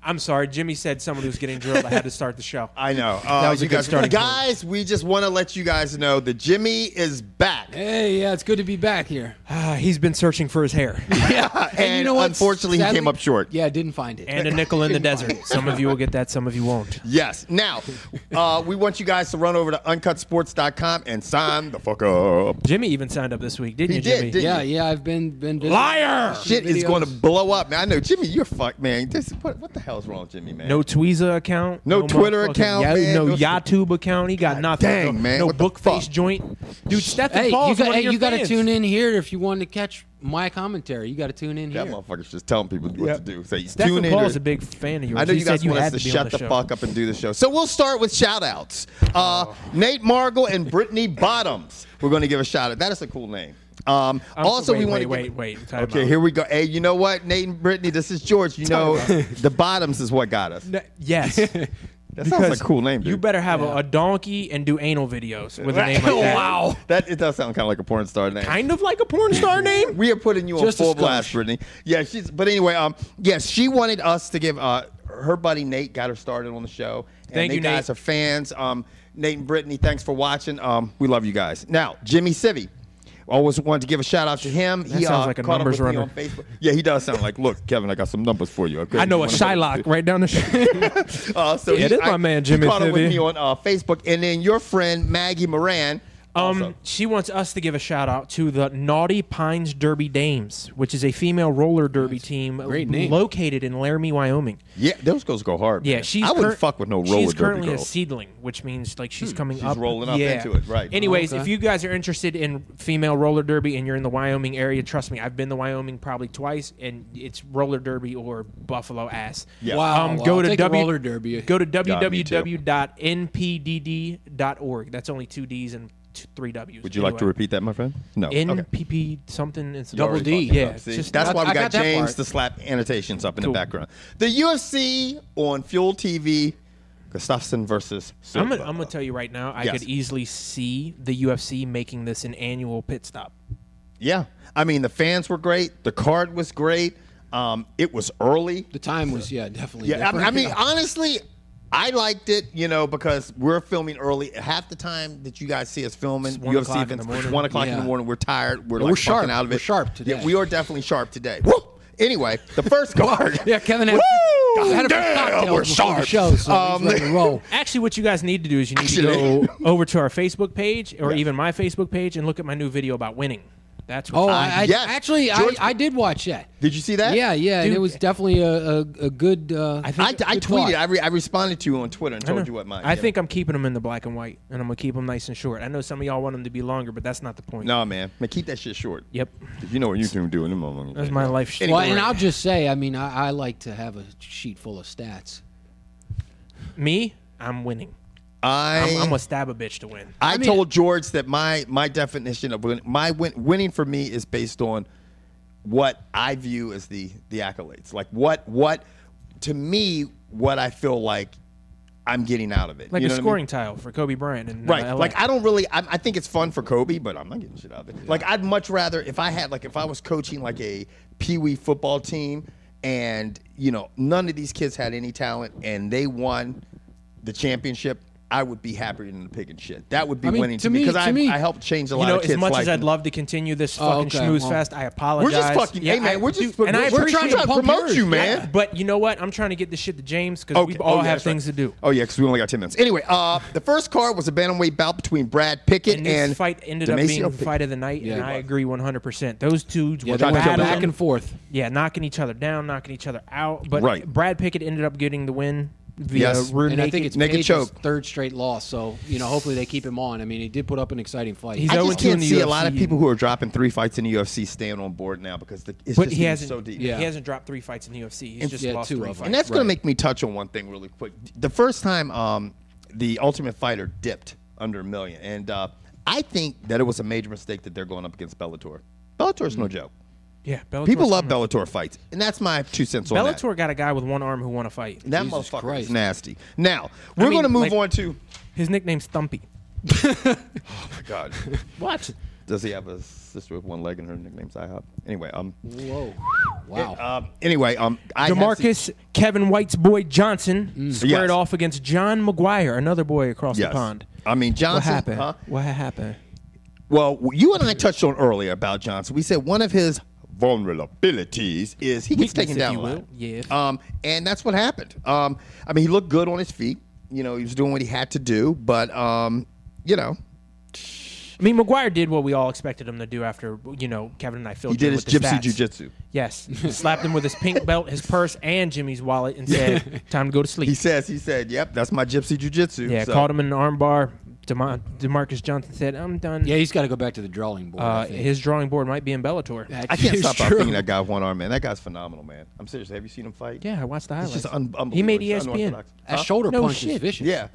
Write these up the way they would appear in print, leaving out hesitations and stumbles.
I'm sorry. Jimmy said someone who's getting drilled. I had to start the show. I know. That was a good starting point. Guys, we just want to let you guys know that Jimmy is back. Hey, yeah, it's good to be back here. He's been searching for his hair. Yeah, and you know what? Unfortunately, Sadly, he came up short. Yeah, didn't find it. And a nickel in the desert. Some of you will get that, some of you won't. Yes. Now, we want you guys to run over to uncutsports.com and sign the fuck up. Jimmy even signed up this week, didn't you, Jimmy? Yeah, I've been busy. Liar! Shit is going to blow up, man. I know, Jimmy, you're fucked, man. What the hell's wrong with Jimmy, man? No Tweeza account. No Twitter account, man. No YouTube account. He got nothing. Dang, man. No What the Bookface fuck? joint. Dude, Stephen Hey, Paul's one of your you got to fans. tune in here if you want to catch my commentary. You got to tune in That here. motherfucker's just telling people what to do. Say, tune Stephen in. Paul's a big fan of yours. I know He you guys said want us had to be on shut the show. fuck up and do the show. So we'll start with shout-outs. Nate Margle and Brittany Bottoms. We're going to give a shout-out. That is a cool name. Also, we want to wait. Time Okay, out. here we go. Hey, you know what, Nate and Brittany? This is George. You know, the Bottoms is what got us. Yes. That sounds like a cool name, dude. You better have a donkey and do anal videos with a name like that. Wow. It does sound kind of like a porn star name. Kind of like a porn star name? We are putting you Just on a full blast, skosh. Brittany. Yeah, but anyway, yes, she wanted us to give her buddy Nate got her started on the show. And Thank you, Nate. Guys are fans. Nate and Brittany, thanks for watching. We love you guys. Now, Jimmy Siver. Always wanted to give a shout out to him. That sounds like a caught up numbers with me runner. on Facebook. Yeah, he does sound like, look, Kevin, I got some numbers for you. Okay? I know a You wanna- Shylock right down the street. So Yeah, this my man, Jimmy He caught up with Siver. me on Facebook. And then your friend, Maggie Moran. Also. She wants us to give a shout out to the Naughty Pines Derby Dames, which is a female roller derby team great name. located in Laramie, Wyoming. Yeah, those girls go hard. Yeah, man. I wouldn't fuck with no roller She's derby currently girl. a seedling, which means like she's coming She's up. rolling up into it, right. Anyways, Okay. if you guys are interested in female roller derby and you're in the Wyoming area, trust me, I've been to Wyoming probably twice, and it's roller derby or buffalo ass. Yeah. Wow. Go to roller derby. Go to me too. www.npdd.org. That's only 2 D's and 3 W's. Would you like to repeat that, my friend? No. Okay. NPP something. It's Double D. Yeah. See, Just that's why we I got got that James part. to slap annotations up in Cool. the background. The UFC on Fuel TV, Gustafsson versus I'm Silva. gonna tell you right now, I Yes. could easily see the UFC making this an annual pit stop. Yeah. I mean, the fans were great. The card was great. It was early. The time was, definitely Yeah, different. I mean, honestly, I liked it, because we're filming early. Half the time that you guys see us filming It's 1 UFC o'clock in events, the morning. it's 1 o'clock in the Yeah. morning. We're tired. We're But like we're sharp. fucking out of it. We're sharp today. Yeah, we are definitely sharp today. Woo! Anyway, the first card. Yeah, Kevin had, had a few cocktails we're before sharp. the show, so he's ready to roll. Actually, what you guys need to do is you need to go over to our Facebook page or even my Facebook page and look at my new video about winning. That's what Oh, yes. actually, George- I did watch that. Did you see that? Yeah, and Dude. it was definitely a good. I good tweeted. thought. I responded to you on Twitter and I know. told you what mine. I think I'm keeping them in the black and white, and I'm gonna keep them nice and short. I know some of y'all want them to be longer, but that's not the point. No, man. Keep that shit short. Yep, If you know what you're doing, them motherfuckers. that's my life. Well, and I'll just say, I mean, I like to have a sheet full of stats. Me, I'm winning. I'm gonna stab a bitch to win. I mean- told George that my definition of winning for me is based on what I view as the accolades. Like what to me what I feel like I'm getting out of it. Like You a know what I mean? scoring tile for Kobe Bryant in Right. LA. Like I don't really. I think it's fun for Kobe, but I'm not getting shit out of it. Like I'd much rather if I was coaching like a pee-wee football team, and none of these kids had any talent, and they won the championship. I would be happier than the pig and shit. That would be I mean, winning to to me me- because to me- I helped change a lot You know, of kids' as much life. as I'd love to continue this fucking okay, schmooze well, fest, I apologize. We're just fucking. Hey man, we're trying to promote you, man. But you know what? I'm trying to get this shit to James because we all have things to do. Oh yeah, because we only got 10 minutes. Anyway, the first card was a bantamweight bout between Brad Pickett And this and fight ended up Denis being the Siver. fight of the night, Yeah, and it I was. agree 100%. Those dudes Yeah, were they went trying to back battling. and forth. Yeah, knocking each other down, knocking each other out. But Right. Brad Pickett ended up getting the win via Yes. rear And I naked. think it's Naked Page's choke. third straight loss, so hopefully they keep him on. I mean, he did put up an exciting fight. He's I 0-2 just can't in the see a lot of UFC. people who are dropping 3 fights in the UFC staying on board now because it's But just he getting hasn't. so deep. Yeah. He hasn't dropped 3 fights in the UFC. He's just yeah, lost 2 3 of them. fights. And that's going to Right. make me touch on one thing really quick. The first time the Ultimate Fighter dipped under $1 million, and I think that it was a major mistake that they're going up against Bellator. Bellator's no joke. Yeah, Bellator's People love coming. Bellator fights, and that's my 2 cents on that. Bellator got a guy with one arm who won a fight. That Jesus motherfucker Christ. is nasty. Now, we're going to move on to... His nickname's Thumpy. Oh, my God. What? Does he have a sister with one leg and her nickname's IHOP? Anyway, Whoa. Wow. Anyway, I DeMarcus Kevin White's boy Johnson squared Yes. off against John McGuire, another boy across the Yes. pond. I mean, Johnson. What happened? Huh? What happened? Well, you and I touched on earlier about Johnson. We said one of his vulnerabilities is he gets taken Weakness, if down you a lot. will. Yeah. And that's what happened. I mean, he looked good on his feet. You know, he was doing what he had to do, but you know, I mean, McGuire did what we all expected him to do after, Kevin and I filled he did in his with the gypsy stats. jiu-jitsu. Yes. Slapped him with his pink belt, his purse, and Jimmy's wallet and said, time to go to sleep. He said, yep, that's my gypsy jiu-jitsu. Yeah, So- caught him in an arm bar. DeMarcus Johnson said, I'm done. Yeah, he's got to go back to the drawing board. I think. His drawing board might be in Bellator. I can't It's stop true. thinking that guy with one arm, man. That guy's phenomenal, man. I'm serious. Have you seen him fight? Yeah, I watched the It's highlights. just unbelievable. He made It's ESPN. unorthodox. That Huh? shoulder No punch shit. is vicious. Yeah.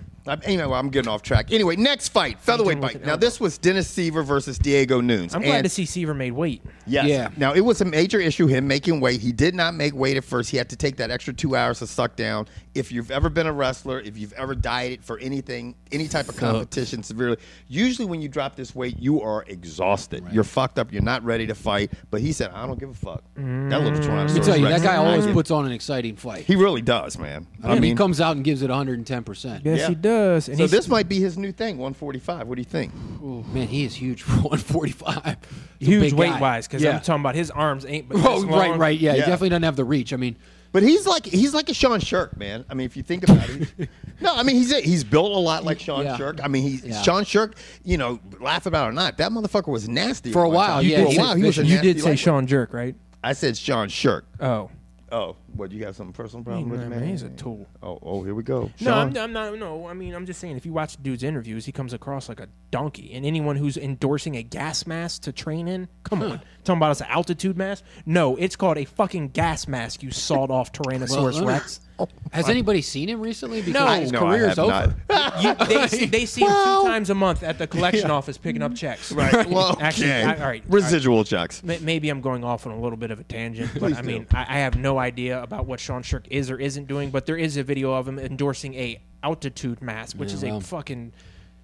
Anyway, I'm getting off track. Anyway, next fight, featherweight with fight. an Now, elbow. this was Denis Siver versus Diego Nunes. I'm glad to see Seaver made weight. Yes. Yeah. Now, it was a major issue, him making weight. He did not make weight at first. He had to take that extra 2 hours to suck down. If you've ever been a wrestler, if you've ever dieted for anything, any type of competition severely, usually when you drop this weight, you are exhausted. You're fucked up. You're not ready to fight. But he said, I don't give a fuck. That little Tyrannosaurus Let me tell you, that Rex. guy always puts on an exciting fight. He really does, man. I mean, he comes out and gives it 110%. Yes, Yeah. he does. And so he's, this might be his new thing, 145. What do you think? Man, he is huge for 145. He's a huge big guy. weight-wise, because Yeah. I'm talking about his arms ain't but Oh, this long. right. Yeah, Yeah. he definitely doesn't have the reach. I mean, But he's like a Sean Shirk, man. I mean, if you think about it, no, I mean he's built a lot like Sean Yeah. Shirk. I mean, Yeah. Sean Shirk. Laugh about it or not, that motherfucker was nasty For a at one while, time. yeah, For a he while, was he was a vicious. You nasty did say lightweight. Sean Jerk, right? I said Sean Shirk. Oh. Oh, what? You have some personal problem with him, man, man? he's a tool. Oh, here we go. No, Sean. I'm not. No, I mean, I'm just saying. If you watch the dude's interviews, he comes across like a donkey. And anyone who's endorsing a gas mask to train in, come on, talking about it's an altitude mask? No, it's called a fucking gas mask. You sawed off Tyrannosaurus Well, Rex. has anybody seen him recently? Because No. his No, I career's have over. not. They see him 2 times a month at the collection office picking up checks. Right. Well, Actually, okay. all right. Residual checks. Maybe I'm going off on a little bit of a tangent, but Please I do. mean, I have no idea about what Sean Shirk is or isn't doing, but there is a video of him endorsing a altitude mask, which is a well. fucking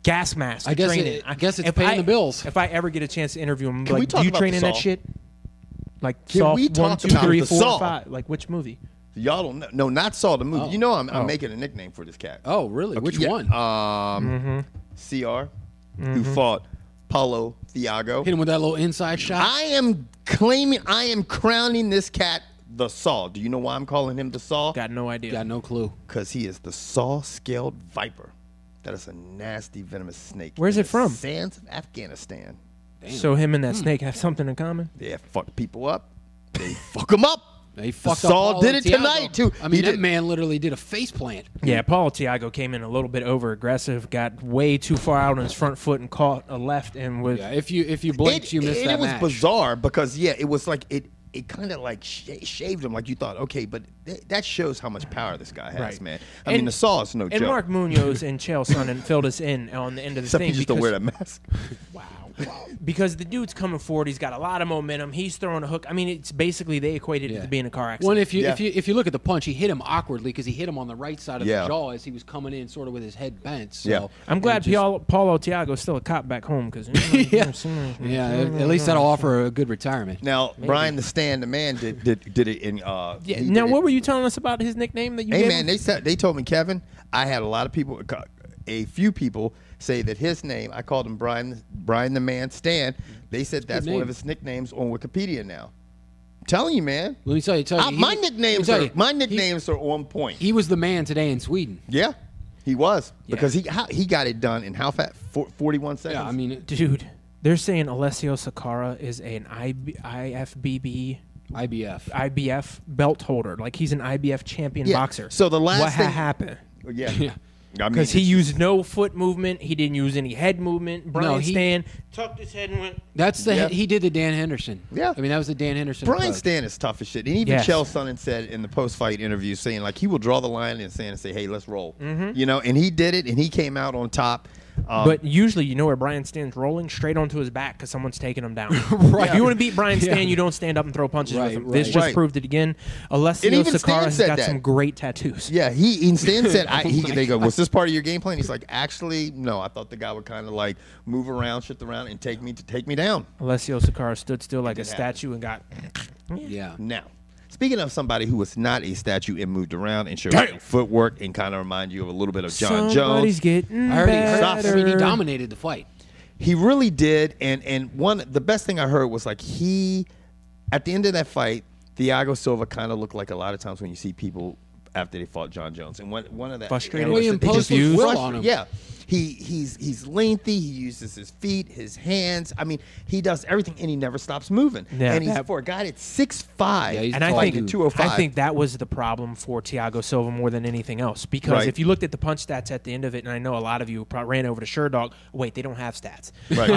gas mask. I to guess train it- in. I guess it's if paying the bills. If I ever get a chance to interview him, Can we like, talk do you about train the in that Saw? shit? Like Can Saw we 1, talk 2, about 3, the 4, Saw? 5? Like which movie? Y'all don't know. No, not Saw the movie. Oh. You know, I'm making a nickname for this cat. Oh, really? Which Yeah, one? Siyar, who fought Paulo Thiago. Hit him with that little inside shot. I am crowning this cat the Saw. Do you know why I'm calling him the Saw? Got no idea. Got no clue. Because he is the saw-scaled viper. That is a nasty, venomous snake. Where's in it the from? Sands of Afghanistan. So him and that snake have something in common. They fuck people up. They fuck them up. He fucked the up Saw Paulo did it Thiago. tonight, too. I mean, He that did. man literally did a face plant. Yeah, Paulo Thiago came in a little bit over aggressive, got way too far out on his front foot and caught a left and was Yeah, if you blinked, you missed that it was match. bizarre because it was like it kind of like shaved him. Like you thought, okay, but that shows how much power this guy has, Right. man. I mean, And- the Saw is no And joke. Mark Munoz and Chael Sonnen filled us in on the end of the Except thing he just don't wear that mask. because the dude's coming forward. He's got a lot of momentum. He's throwing a hook. I mean, it's basically they equated it to being a car accident. One, if you Yeah. if you look at the punch, he hit him awkwardly because he hit him on the right side of Yeah. the jaw as he was coming in, sort of with his head bent. So Yeah. I'm glad it just- Paulo Thiago's still a cop back home because Yeah, at least that'll offer a good retirement. Now, Brian the Stand, the man, did it in. Yeah. he did Now, it- what were you telling us about his nickname that you Hey gave man, him? they told me, Kevin. I had a lot of people, a few people say that his name. I called him Brian the Man Stan. They said that's one name. of his nicknames on Wikipedia now. I'm telling you, man. Let me tell you, My he- nicknames let are me tell you, are on point. He was the man today in Sweden. Yeah, he was because he got it done in how fast? 41 seconds. Yeah, I mean, Dude, they're saying Alessio Sakara is an IFBB IBF belt holder. Like he's an IBF champion Yeah. boxer. So the last what thing- happened? yeah. Yeah. I mean, Because he it's- used no foot movement. He didn't use any head movement. Brian he- Stann tucked his head and went. that's the Yeah. he did the Dan Henderson. Yeah. I mean that was the Dan Henderson. Brian approach. Stann is tough as shit. And even Yes. Chael Sonnen said in the post-fight interview saying, like, he will draw the line in the sand and say, hey, let's roll. You know, and he did it, and he came out on top. But usually, you know where Brian Stann's rolling? Straight onto his back because someone's taking him down. Right. If you want to beat Brian Stan, Yeah. you don't stand up and throw punches with Right, him. right. This just Right. proved it again. Alessio And even Stan Sakara has said got that. some great tattoos. Yeah, he Stan said, my they go, was this part of your game plan? He's like, actually, no. I thought the guy would kind of like move around, shift around, and take me down. Alessio Sakara stood still like a didn't happen. statue and got. Yeah. Now, Speaking of somebody who was not a statue and moved around and showed footwork and kind of remind you of a little bit of John Somebody's Jones. getting I better. mean, he dominated the fight. He really did, and the best thing I heard was like at the end of that fight, Thiago Silva kind of looked like a lot of times when you see people after they fought John Jones, and one of that Frustrated. Well, he imposed his will on him. Yeah, he's lengthy. He uses his feet, his hands. I mean, he does everything, and he never stops moving. Yeah, and he's for a guy that's 6'5", he's And I tall, think dude. 205. I think that was the problem for Thiago Silva more than anything else. Because Right. if you looked at the punch stats at the end of it, and I know a lot of you probably ran over to Sherdog. Wait, they don't have stats. Right.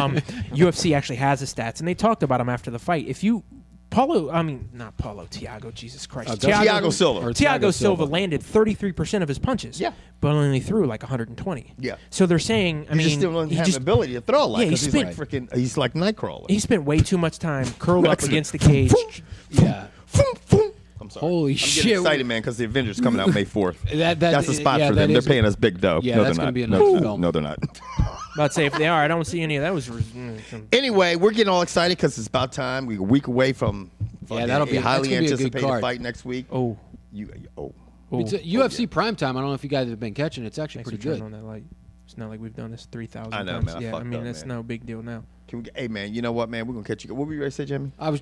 UFC actually has the stats, and they talked about him after the fight. If you not Paulo, Thiago, Jesus Christ. Thiago Silva. Or Thiago Silva landed 33% of his punches. Yeah. But only threw like 120. Yeah. So they're saying, He just still doesn't have the ability to throw like. Yeah, He's like freaking. He's like Nightcrawler. he spent way too much time curled up against the cage. Yeah. I'm sorry. Holy I'm shit. getting excited, man, because the Avengers coming out May 4th. That- That's a spot yeah, for that them. They're is paying us big dough. Yeah, no, that's they're gonna not. be a no, nice no, film. no, they're not. About to say, if they are, I don't see any of that. Was Anyway, we're getting all excited because it's about time. We're a week away from that'll be a highly that's gonna be a good anticipated card. fight next week. oh. It's a UFC primetime. I don't know if you guys have been catching. It's actually Thanks for pretty turning good. on that light. It's not like we've done this 3,000 I know, times. man. I Yeah, fucked I mean, up, that's man. no big deal now. Hey, man, you know what, man? We're going to catch you. What were you ready to say, Jimmy? I was